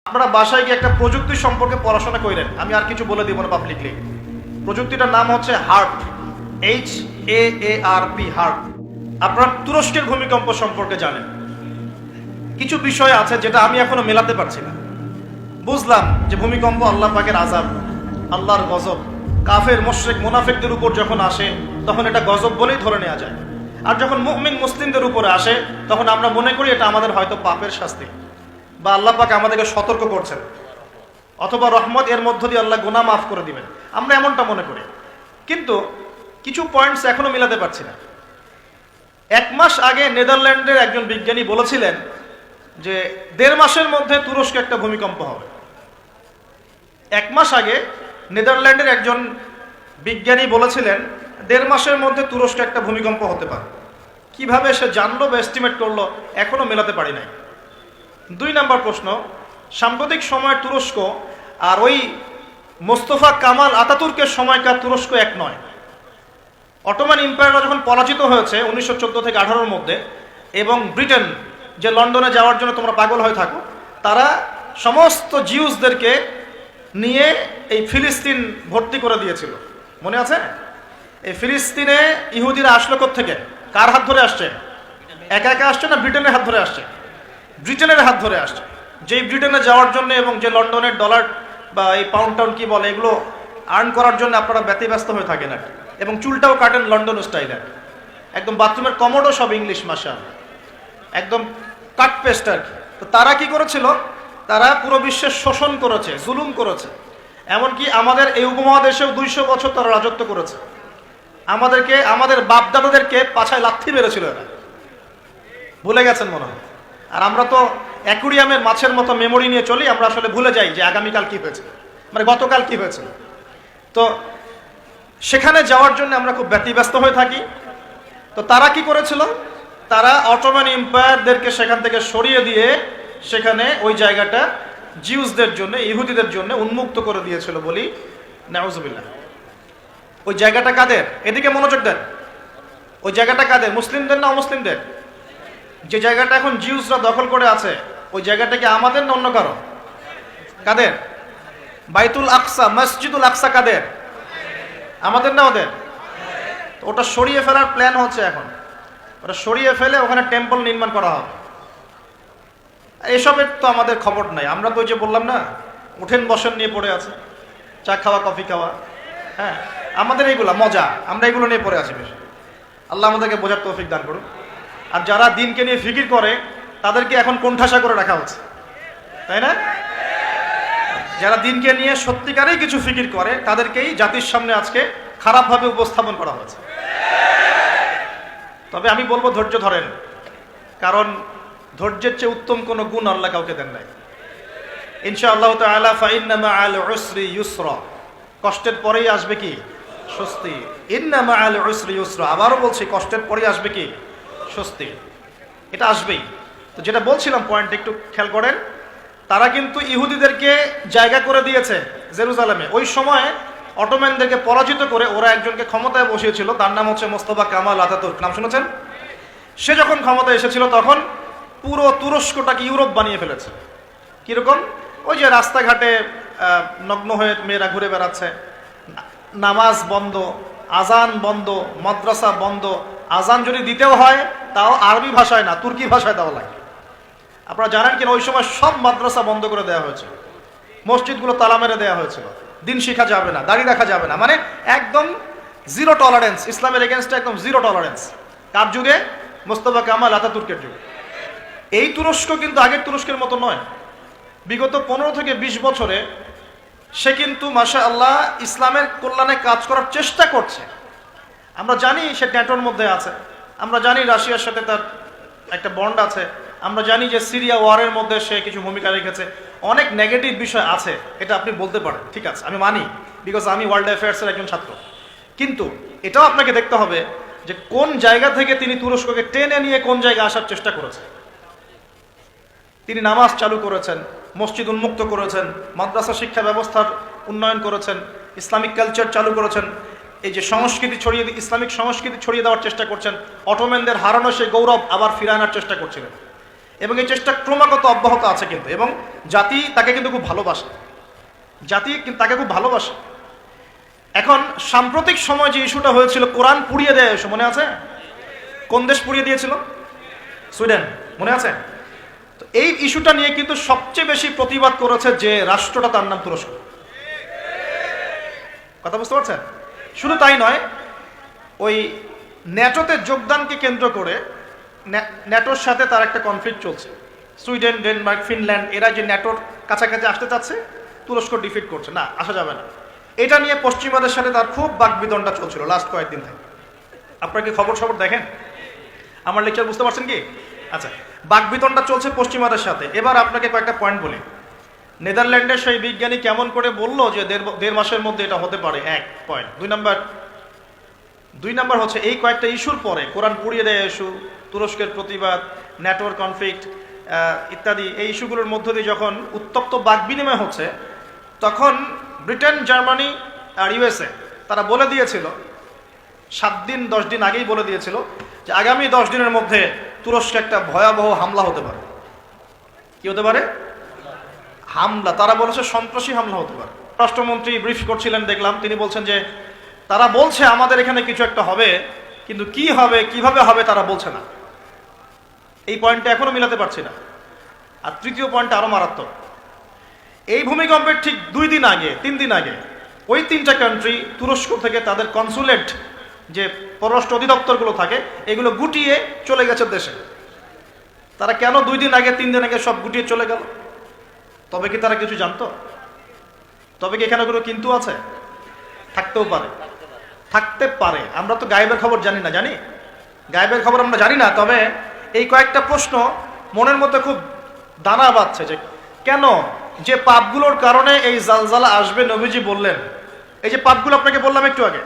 আপনারা বাসায় গিয়ে একটা প্রযুক্তি সম্পর্কে পড়াশোনা করেন, আমি আর কিছু বলে দিব না পাবলিকলি। প্রযুক্তিটার নাম হচ্ছে হার্প, HAARP, হার্প। আপনারা তুরস্কের ভূমিকম্প সম্পর্কে জানেন। কিছু বিষয় আছে যেটা আমি এখনো মেলাতে পারছি না। বুঝলাম যে ভূমিকম্প আল্লাহ পাকের আযাব, আল্লাহর গজব। কাফের মুশরিক মুনাফিকদের উপর যখন আসে তখন এটা গজব বলেই ধরে নেওয়া যায়, আর যখন মুমিন মুসলিমদের উপরে আসে তখন আমরা মনে করি এটা আমাদের হয়তো পাপের শাস্তি, বা আল্লাহ পাক আমাদেরকে সতর্ক করছেন, অথবা রহমত, এর মধ্য দিয়ে আল্লাহ গুনাহ মাফ করে দিবেন, আমরা এমনটা মনে করি। কিন্তু কিছু পয়েন্টস এখনো মিলাতে পারছি না। 1 মাস আগে নেদারল্যান্ডের একজন বিজ্ঞানী বলেছিলেন যে 1.5 মাসের মধ্যে তুরস্কে একটা ভূমিকম্প হবে। 1 মাস আগে নেদারল্যান্ডের একজন বিজ্ঞানী বলেছিলেন 1.5 মাসের মধ্যে তুরস্কে একটা ভূমিকম্প হতে পারে। কিভাবে সে জানলো বা এস্টিমেট করলো এখনো মেলাতে পারি নাই। 2 নম্বর প্রশ্ন, সাম্প্রতিক সময়ের তুরস্ক আর ওই মোস্তফা কামাল আতাতুর্কের সময়কার তুরস্ক এক নয়। অটোমান এম্পায়াররা যখন পরাজিত হয়েছে 1914 থেকে 18-র মধ্যে, এবং ব্রিটেন যে লন্ডনে যাওয়ার জন্য তোমরা পাগল হয়ে থাকো, তারা সমস্ত জিউসদেরকে নিয়ে এই ফিলিস্তিন ভর্তি করে দিয়েছিল, মনে আছে? এই ফিলিস্তিনে ইহুদিরা আসলো কোত্থেকে, কার হাত ধরে আসছে? একা একা আসছে না ব্রিটেনের হাত ধরে আসছে? ব্রিটেনের হাত ধরে আসছে। যেই ব্রিটেনে যাওয়ার জন্য এবং যে লন্ডনের ডলার বা এই পাউন্ড টাউন কি বলে এগুলো আর্ন করার জন্য আপনারা ব্যতিব্যস্ত হয়ে থাকেন আর, এবং চুলটাও কাটেন লন্ডন স্টাইলে, একদম বাথরুমের কমোডও সব ইংলিশ ভাষা, একদম কাট পেস্ট আর কি। তো তারা কি করেছিল, তারা পুরো বিশ্বের শোষণ করেছে, জুলুম করেছে। এমনকি আমাদের এই উপমহাদেশেও 200 বছর তারা রাজত্ব করেছে। আমাদেরকে, আমাদের বাপদাদাদেরকে পাছায় লাথি মেরেছিল এরা, ভুলে গেছেন মনে হয়। আর আমরা তো অ্যাকুরিয়ামের মাছের মতো মেমোরি নিয়ে চলি, আমরা আসলে ভুলে যাই যে আগামীকাল কি হয়েছে, মানে গতকাল কি হয়েছে। তো সেখানে যাওয়ার জন্য আমরা খুব ব্যতিব্যস্ত হয়ে থাকি। তো তারা কি করেছিল, তারা অটোমান এম্পায়ারদেরকে সেখান থেকে সরিয়ে দিয়ে সেখানে ওই জায়গাটা জিউসদের জন্য, ইহুদিদের জন্য উন্মুক্ত করে দিয়েছিল বলি, নাউজুবিল্লাহ। ওই জায়গাটা কাদের? এদিকে মনোযোগ দেন। ওই জায়গাটা কাদের, মুসলিমদের না অমুসলিমদের? যে জায়গাটা এখন জিউসরা দখল করে আছে, ওই জায়গাটা কি আমাদের না অন্য কারো? কাদের? বাইতুল আকসা, মসজিদুল আকসা কাদের? আমাদের না ওদের? ওটা সরিয়ে ফেলার প্ল্যান হচ্ছে এখন। ওটা সরিয়ে ফেলে ওখানে টেম্পল নির্মাণ করা হবে। এসবের তো আমাদের খবর নাই। আমরা তো ওই যে বললাম না, উঠেন বসেন নিয়ে পড়ে আছে, চা খাওয়া কফি খাওয়া, হ্যাঁ আমাদের এইগুলা মজা, আমরা এগুলো নিয়ে পড়ে আছি বেশি। আল্লাহ আমাদেরকে বোঝার তৌফিক দান করুন। আর যারা দিনকে নিয়ে ফিকির করে তাদেরকে এখন কোণঠাসা করে রাখা হচ্ছে, তাই না? যারা দিনকে নিয়ে সত্যিকারেই কিছু ফিকির করে তাদেরকেই জাতির সামনে আজকে খারাপভাবে উপস্থাপন করা হয়েছে। তবে আমি বলবো ধৈর্য ধরেন, কারণ ধৈর্যের চেয়ে উত্তম কোনো গুণ আল্লাহ কাউকে দেন নাই। ইনশাআল্লাহ তাআলা ফাইন্না মাআল উসরি ইউসরা, কষ্টের পরেই আসবে কি? স্বস্তি। ইন্না মাআল উসরি ইউসরা, আবারও বলছি কষ্টের পরেই আসবে কি? স্বস্তি। এটা আসবেই। তো যেটা বলছিলাম পয়েন্ট একটু খেয়াল করেন, তারা কিন্তু ইহুদিদেরকে জায়গা করে দিয়েছে জেরুজালেমে। ওই সময় অটোম্যানদেরকে পরাজিত করে ওরা একজনকে ক্ষমতায় বসিয়েছিল, তার নাম হচ্ছে মোস্তফা কামাল আতাতুর্ক, নাম শুনেছেন? সে যখন ক্ষমতায় এসেছিল তখন পুরো তুরস্কটাকে ইউরোপ বানিয়ে ফেলেছে। কিরকম? ওই যে রাস্তাঘাটে নগ্ন হয়ে মেয়েরা ঘুরে বেড়াচ্ছে, নামাজ বন্ধ, আজান বন্ধ, মাদ্রাসা বন্ধ। আজান যদি দিতেও হয় তাও আরবি ভাষায় না, তুর্কি ভাষায় দেওয়া লাগে। আপনারা জানেন কিনা ওই সময় সব মাদ্রাসা বন্ধ করে দেওয়া হয়েছিল, মসজিদগুলো তালা মেরে দেওয়া হয়েছিল, দিন শিখা যাবে না, দাড়ি রাখা যাবে না, মানে একদম জিরো টলারেন্স, ইসলামের এগেনস্টে একদম জিরো টলারেন্স। কার যুগে? মোস্তফা কামাল আতাতুর্কের যুগে। এই তুরস্ক কিন্তু আগের তুরস্কের মতো নয়। বিগত 15 থেকে 20 বছরে সে কিন্তু মাশাআল্লাহ ইসলামের কল্যাণে কাজ করার চেষ্টা করছে। আমরা জানি সে ন্যাটোর মধ্যে আছে, আমরা জানি রাশিয়ার সাথে তার একটা বন্ড আছে, আমরা জানি যে সিরিয়া ওয়ারের মধ্যে সে কিছু ভূমিকা রেখেছে। অনেক নেগেটিভ বিষয় আছে, এটা আপনি বলতে পারেন, ঠিক আছে, আমি মানি, বিকজ আমি ওয়ার্ল্ড অ্যাফেয়ার্সের একজন ছাত্র। কিন্তু এটাও আপনাকে দেখতে হবে যে কোন জায়গা থেকে তিনি তুরস্ককে টেনে নিয়ে কোন জায়গায় আসার চেষ্টা করেছে। তিনি নামাজ চালু করেছেন, মসজিদ উন্মুক্ত করেছেন, মাদ্রাসা শিক্ষা ব্যবস্থার উন্নয়ন করেছেন, ইসলামিক কালচার চালু করেছেন, এই যে সংস্কৃতি ছড়িয়ে, ইসলামিক সংস্কৃতি ছড়িয়ে দেওয়ার চেষ্টা করছেন, অটোম্যানদের হারানো সেই গৌরব আবার ফিরে আনার চেষ্টা করছিলেন। এবং এই চেষ্টা ক্রমাগত অব্যাহত আছে কিন্তু, এবং জাতি তাকে কিন্তু খুব ভালোবাসে, জাতি তাকে খুব ভালোবাসে। এখন সাম্প্রতিক সময় যে ইস্যুটা হয়েছিল কোরআন পুড়িয়ে দেয়, এসো মনে আছে? কোন দেশ পুড়িয়ে দিয়েছিল? সুইডেন, মনে আছে? তো এই ইস্যুটা নিয়ে কিন্তু সবচেয়ে বেশি প্রতিবাদ করেছে যে রাষ্ট্রটা, তার নাম তুরস্ক। কথা বুঝতে পারছেন? শুধু তাই নয়, ওই ন্যাটোতে যোগদানকে কেন্দ্র করে ন্যাটোর সাথে তার একটা কনফ্লিক্ট চলছে। সুইডেন, ডেনমার্ক, ফিনল্যান্ড এরা যে ন্যাটোর কাছাকাছি আসতে চাচ্ছে, তুরস্ক ডিফিট করছে, না আসা যাবে না। এটা নিয়ে পশ্চিমাদের সাথে তার খুব বাকবিতণ্ডা চলছিল লাস্ট কয়েকদিন থেকে। আপনারা কি খবর দেখেন? আমার লেকচার বুঝতে পারছেন কি? আচ্ছা, বাকবিতণ্ডা চলছে পশ্চিমাদের সাথে। এবার আপনাকে কয়েকটা পয়েন্ট বলি। নেদারল্যান্ডের সেই বিজ্ঞানী কেমন করে বলল যে দেড় মাসের মধ্যে এটা হতে পারে, এক পয়েন্ট। দুই নাম্বার হচ্ছে এই কয়েকটা ইস্যুর পরে কোরআন পুড়িয়ে দেয় ইস্যু, তুরস্কের প্রতিবাদ, ন্যাটোর কনফ্লিক্ট ইত্যাদি, এই ইস্যুগুলোর মধ্য দিয়ে যখন উত্তপ্ত বাক বিনিময় হচ্ছে, তখন ব্রিটেন, জার্মানি আর ইউএসএ তারা বলে দিয়েছিল 7-10 দিন আগেই বলে দিয়েছিল যে আগামী 10 দিনের মধ্যে তুরস্কে একটা ভয়াবহ হামলা হতে পারে। কি হতে পারে? হামলা। তারা বলেছে সন্ত্রাসী হামলা হতে পারে। রাষ্ট্রমন্ত্রী ব্রিফ করছিলেন, দেখলাম তিনি বলছেন যে তারা বলছে আমাদের এখানে কিছু একটা হবে, কিন্তু কি হবে, কিভাবে হবে তারা বলছে না। এই পয়েন্টটা এখনো মিলাতে পারছি না। আর তৃতীয় পয়েন্টটা আরো মারাত্মক। এই ভূমিকম্পের ঠিক 3 দিন আগে ওই 3টা কান্ট্রি তুরস্ক থেকে তাদের কনসুলেট, যে পররাষ্ট্র অধিদপ্তরগুলো থাকে, এগুলো গুটিয়ে চলে গেছে দেশে। তারা কেন 2 দিন আগে 3 দিন আগে সব গুটিয়ে চলে গেল? তবে কি তারা কিছু জানতো? তবে কি এখানে কোনো কিন্তু আছে? থাকতে পারে। আমরা তো গায়েবের খবর জানি না, জানি গায়েবের খবর আমরা জানি না। তবে এই কয়েকটা প্রশ্ন মনের মধ্যে খুব দানা বাঁধছে যে কেন যে পাপগুলোর কারণে এই জালজালা আসবে, নবীজি বললেন। এই যে পাপগুলো আপনাকে বললাম একটু আগে,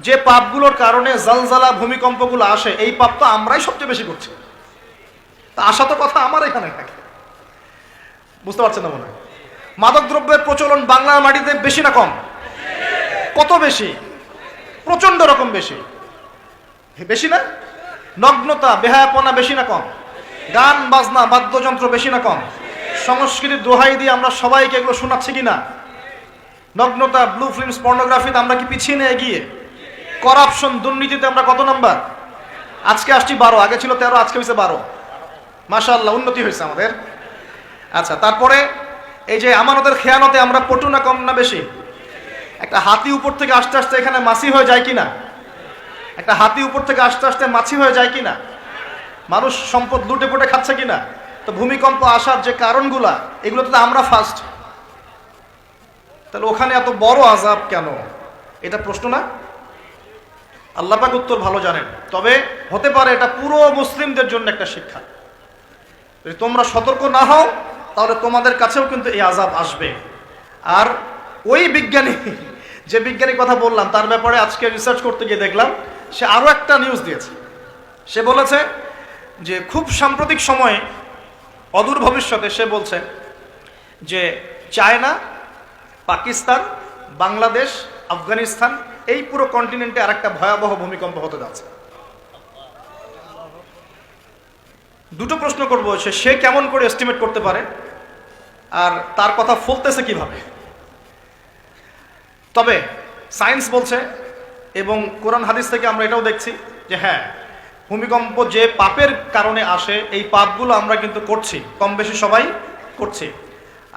যে পাপগুলোর কারণে জালজালা, ভূমিকম্পগুলো আসে, এই পাপ তো আমরাই সবচেয়ে বেশি করছি। তা আসা তো কথা আমার এখানে থাকে, বুঝতে পারছেন না মনে হয়? মাদক দ্রব্যের প্রচলন বাংলার মাটিতে বেশি না কম? কত বেশি? প্রচন্ড রকম বেশি। বেশি না? নগ্নতা, বেহায়াপনা বেশি না কম? গান বাজনা, বাদ্যযন্ত্র বেশি না কম? সংস্কৃতির দোহাই দিয়ে আমরা সবাইকে এগুলো শোনাচ্ছি কিনা? নগ্নতা, ব্লু ফিল্মস, পর্নোগ্রাফিতে আমরা কি পিছিয়ে নিয়ে এগিয়ে? করাপশন, দুর্নীতিতে আমরা কত নাম্বার? আজকে আসছি 12, আগে ছিল 13, আজকে হয়েছে 12। মাশাআল্লাহ, উন্নতি হয়েছে আমাদের। আচ্ছা, তারপরে এই যে আমানতের খেয়ানতে আমরা পটু না কম না বেশি? একটা হাতি উপর থেকে আস্তে আস্তে এখানে মাছি হয়ে যায় কিনা? একটা হাতি উপর থেকে আস্তে আস্তে মাছি হয়ে যায় কিনা? মানুষ সম্পদ লুটে পুটে খাচ্ছে কিনা? তো ভূমিকম্প আসার যে কারণগুলা, এগুলো তো আমরা ফার্স্ট। তাহলে ওখানে এত বড় আযাব কেন? এটা প্রশ্ন না? আল্লাহ পাক উত্তর ভালো জানেন। তবে হতে পারে এটা পুরো মুসলিমদের জন্য একটা শিক্ষা। যদি তোমরা সতর্ক না হও, তাহলে তোমাদের কাছেও কিন্তু এই আযাব আসবে। আর ওই বিজ্ঞানী, যে বিজ্ঞানীর কথা বললাম, তার ব্যাপারে আজকে রিসার্চ করতে গিয়ে দেখলাম সে আরো একটা নিউজ দিয়েছে। সে বলেছে যে খুব সাম্প্রতিক সময়ে, অদূর ভবিষ্যতে, সে বলছে যে চায়না, পাকিস্তান, বাংলাদেশ, আফগানিস্তান, এই পুরো কন্টিনেন্টে আরেকটা ভয়াবহ ভূমিকম্প হতে যাচ্ছে। দুটো প্রশ্ন করবো, সে কেমন করে এস্টিমেট করতে পারে, আর তার কথা ফলতেছে কিভাবে? তবে সায়েন্স বলছে, এবং কোরআন হাদিস থেকে আমরা এটাও দেখছি যে হ্যাঁ, ভূমিকম্প যে পাপের কারণে আসে, এই পাপগুলো আমরা কিন্তু করছি, কম বেশি সবাই করছি।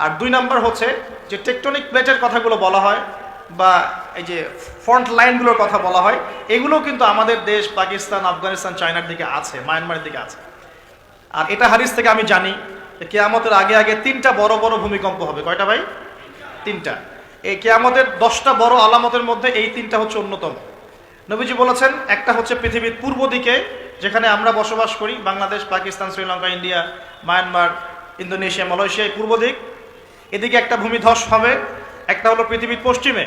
আর 2 নাম্বার হচ্ছে যে টেকটনিক প্লেটের কথাগুলো বলা হয়, বা এই যে ফ্রন্ট লাইনগুলোর কথা বলা হয়, এগুলোও কিন্তু আমাদের দেশ, পাকিস্তান, আফগানিস্তান, চায়নার দিকে আছে, মায়ানমারের দিকে আছে। আর এটা হাদিস থেকে আমি জানি যে কিয়ামতের আগে আগে 3টা বড় বড় ভূমিকম্প হবে। কয়টা ভাই? 3টা। এই কিয়ামতের 10টা বড় আলামতের মধ্যে এই 3টা হচ্ছে অন্যতম। নবীজি বলেছেন, একটা হচ্ছে পৃথিবীর পূর্ব দিকে, যেখানে আমরা বসবাস করি, Bangladesh, Pakistan, Sri Lanka, India, Myanmar, Indonesia, Malaysia, এই পূর্ব দিক, এদিকে একটা ভূমিধস হবে। একটা হলো পৃথিবীর পশ্চিমে,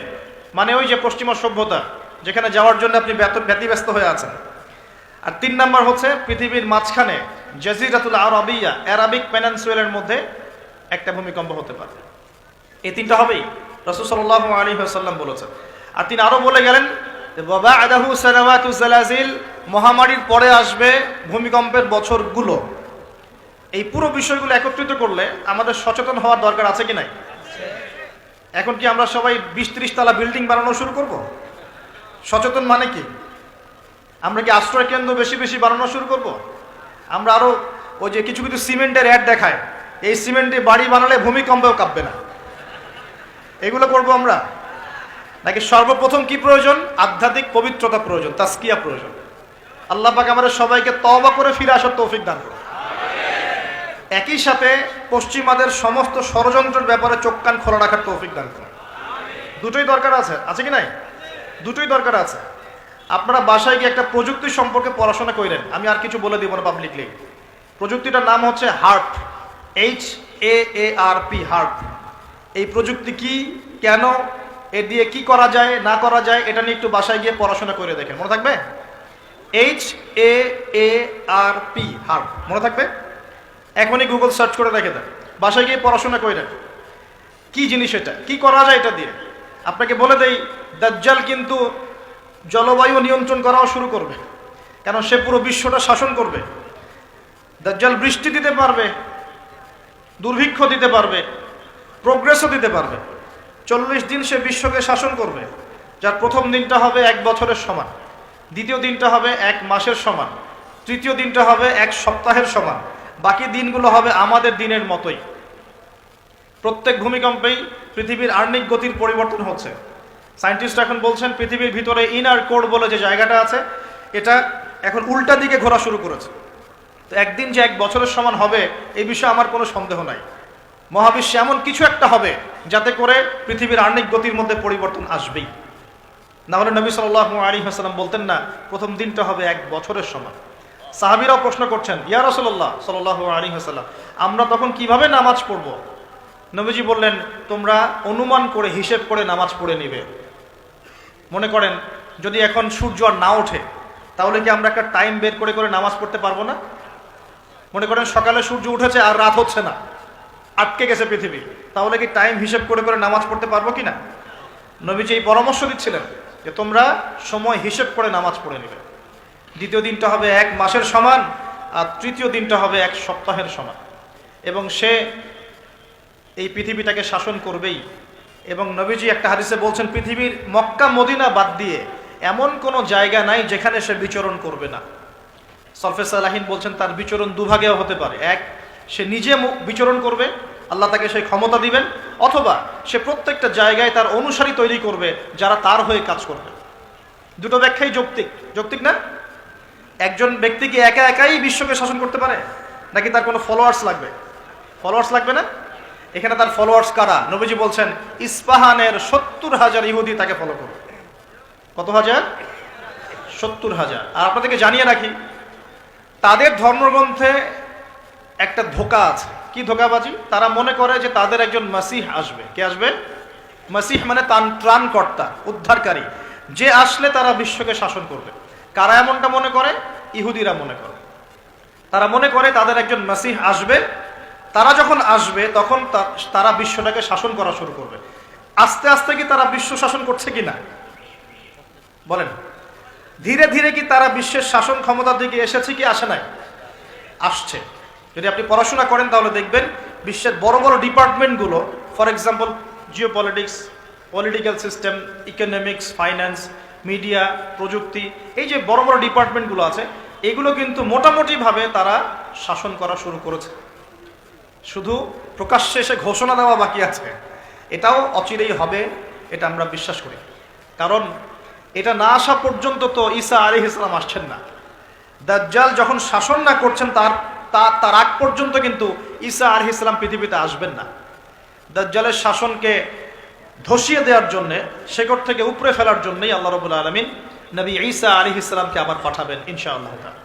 মানে ওই যে পশ্চিমা সভ্যতা, যেখানে যাওয়ার জন্য আপনি ব্যতিব্যস্ত হয়ে আছেন। আর 3 নাম্বার হচ্ছে পৃথিবীর মাঝখানে, জাজিরাতুল আরবিয়া, আরাবিক পেনিনসুলার মধ্যে একটা ভূমিকম্প হতে পারে। এই 3টা হবেই, রাসূল সাল্লাল্লাহু আলাইহি ওয়াসাল্লাম বলেছেন। আর তিনি আরো বলে গেলেন, বা'দাহু সানাওয়াতু জালাজিল, মহামারীর পরে আসবে ভূমিকম্পের বছরগুলো। এই পুরো বিষয়গুলো একত্রিত করলে আমাদের সচেতন হওয়ার দরকার আছে কি নাই? এখন কি আমরা সবাই 20-30 তলা বিল্ডিং বানানো শুরু করব? সচেতন মানে কি? আমরা কি আশ্রয় কেন্দ্র বেশি বেশি বানানো শুরু করব? আমরা আরো ওই যে কিছু কিছু সিমেন্টের অ্যাড দেখায়, এই সিমেন্টে বাড়ি বানালে ভূমিকম্পেও কাঁপবে না, এগুলো করব আমরা? নাকি সর্বপ্রথম কি প্রয়োজন? আধ্যাত্মিক পবিত্রতা প্রয়োজন, তাসকিয়া প্রয়োজন। আল্লাহ পাক আমাদের সবাইকে তওবা করে ফিরে আসার তৌফিক দান করুন। একই সাথে পশ্চিমাদের সমস্ত ষড়যন্ত্রের ব্যাপারে চোখ কান খোলা রাখার তৌফিক দান করুন। দুটোই দরকার আছে, আছে কি নাই? দুটোই দরকার আছে। আপনারা বাসায় গিয়ে একটা প্রযুক্তি সম্পর্কে পড়াশোনা করেন, আমি আর কিছু বলে দিব না পাবলিকলি। প্রযুক্তিটার নাম হচ্ছে হার্প, HAARP, হার্প। এই প্রযুক্তি কি, কেন, এ দিয়ে কি করা যায় না করা যায়, এটা নিয়ে একটু বাসায় গিয়ে পড়াশোনা করে দেখেন, মনে থাকবে? HAARP, হার্প, মনে থাকবে? এখনই গুগল সার্চ করে দেখে দেন, বাসায় গিয়ে পড়াশোনা করেন কি জিনিস, এটা কি করা যায় এটা দিয়ে। আপনাকে বলে দেই, দাজ্জাল কিন্তু জলবায়ু নিয়ন্ত্রণ করাও শুরু করবে, কারণ সে পুরো বিশ্বটা শাসন করবে। দাজ্জাল বৃষ্টি দিতে পারবে, দুর্ভিক্ষ দিতে পারবে, প্রোগ্রেসও দিতে পারবে। 40 দিন সে বিশ্বকে শাসন করবে, যার প্রথম দিনটা হবে 1 বছরের সমান, দ্বিতীয় দিনটা হবে 1 মাসের সমান, তৃতীয় দিনটা হবে 1 সপ্তাহের সমান, বাকি দিনগুলো হবে আমাদের দিনের মতোই। প্রত্যেক ভূমিকম্পেই পৃথিবীর আর্নিক গতির পরিবর্তন হচ্ছে। সায়েন্টিস্ট এখন বলছেন পৃথিবীর ভিতরে ইনার কোর বলে যে জায়গাটা আছে, এটা এখন উল্টা দিকে ঘোরা শুরু করেছে। তো একদিন যে 1 বছরের সমান হবে, এই বিষয়ে আমার কোনো সন্দেহ নাই। মহাবিশ্বে এমন কিছু একটা হবে যাতে করে পৃথিবীর আর্নিক গতির মধ্যে পরিবর্তন আসবেই। না হলে নবী সাল্লাল্লাহু আলাইহি ওয়াসাল্লাম বলতেন না প্রথম দিনটা হবে 1 বছরের সমান। সাহাবীরাও প্রশ্ন করছেন, ইয়া রাসূলুল্লাহ সাল্লাল্লাহু আলাইহি ওয়াসাল্লাম, আমরা তখন কিভাবে নামাজ পড়ব? নবীজি বললেন, তোমরা অনুমান করে হিসেব করে নামাজ পড়ে নিবে। মনে করেন যদি এখন সূর্য আর না ওঠে, তাহলে কি আমরা একটা টাইম বের করে করে নামাজ পড়তে পারবো না? মনে করেন সকালে সূর্য উঠেছে আর রাত হচ্ছে না, আটকে গেছে পৃথিবী, তাহলে কি টাইম হিসেব করে করে নামাজ পড়তে পারবো কিনা? নবীজি এই পরামর্শ দিচ্ছিলেন যে তোমরা সময় হিসেব করে নামাজ পড়ে নেবে। দ্বিতীয় দিনটা হবে 1 মাসের সমান, আর তৃতীয় দিনটা হবে 1 সপ্তাহের সমান। এবং সে এই পৃথিবীটাকে শাসন করবেই। এবং নবীজি একটা হাদিসে বলছেন, পৃথিবীর মক্কা মদিনা বাদ দিয়ে এমন কোনো জায়গা নাই যেখানে সে বিচরণ করবে না। সলফে সালাহিন বলছেন তার বিচরণ দুভাগেও হতে পারে। এক, সে নিজে বিচরণ করবে, আল্লাহ তাকে সেই ক্ষমতা দিবেন, অথবা সে প্রত্যেকটা জায়গায় তার অনুসারী তৈরি করবে যারা তার হয়ে কাজ করবে। দুটো ব্যাখ্যাই যৌক্তিক, যৌক্তিক না? একজন ব্যক্তি কি একা একাই বিশ্বকে শাসন করতে পারে, নাকি তার কোনো ফলোয়ার্স লাগবে? ফলোয়ার্স লাগবে না? এখানে তার ফলোয়ার্স কারা? নবীজি বলছেন ইস্পাহানের 70,000 ইহুদি তাকে ফলো করবে। কত হাজার? 70,000। আর আপনাদেরকে জানিয়ে রাখি, তাদের ধর্মগ্রন্থে একটা ধোঁকা আছে। কি ধোঁকাবাজি? তারা মনে করে যে তাদের একজন মাসিহ আসবে। কে আসবে? মাসিহ মানে ত্রাণকর্তা, উদ্ধারকারী, যে আসলে তারা বিশ্বকে শাসন করবে। কারা এমনটা মনে করে? ইহুদিরা মনে করে। তারা মনে করে তাদের একজন মাসিহ আসবে, তারা যখন আসবে তখন তারা বিশ্বটাকে শাসন করা শুরু করবে। আস্তে আস্তে কি তারা বিশ্ব শাসন করছে কিনা বলেন? ধীরে ধীরে কি তারা বিশ্বের শাসন ক্ষমতার দিকে এসেছে কি আসে নাই? আসছে। যদি আপনি পড়াশোনা করেন তাহলে দেখবেন বিশ্বের বড় বড় ডিপার্টমেন্টগুলো, for example geopolitics, political system, economics, finance, media, প্রযুক্তি, এই যে বড় বড় ডিপার্টমেন্টগুলো আছে, এগুলো কিন্তু মোটামুটিভাবে তারা শাসন করা শুরু করেছে। শুধু প্রকাশ্যে এসে ঘোষণা দেওয়া বাকি আছে। এটাও অচিরেই হবে, এটা আমরা বিশ্বাস করি। কারণ এটা না আসা পর্যন্ত তো ঈসা আলাইহিস সালাম আসছেন না। দাজ্জাল যখন শাসন না করছেন তার আগ পর্যন্ত কিন্তু ঈসা আলাইহিস সালাম পৃথিবীতে আসবেন না। দাজ্জালের শাসনকে ধসিয়ে দেওয়ার জন্যে, শেকড় থেকে উপড়ে ফেলার জন্যই আল্লাহ রাব্বুল আলামিন নবী ঈসা আলাইহিস সালামকে আবার পাঠাবেন ইনশাআল্লাহ তাআলা।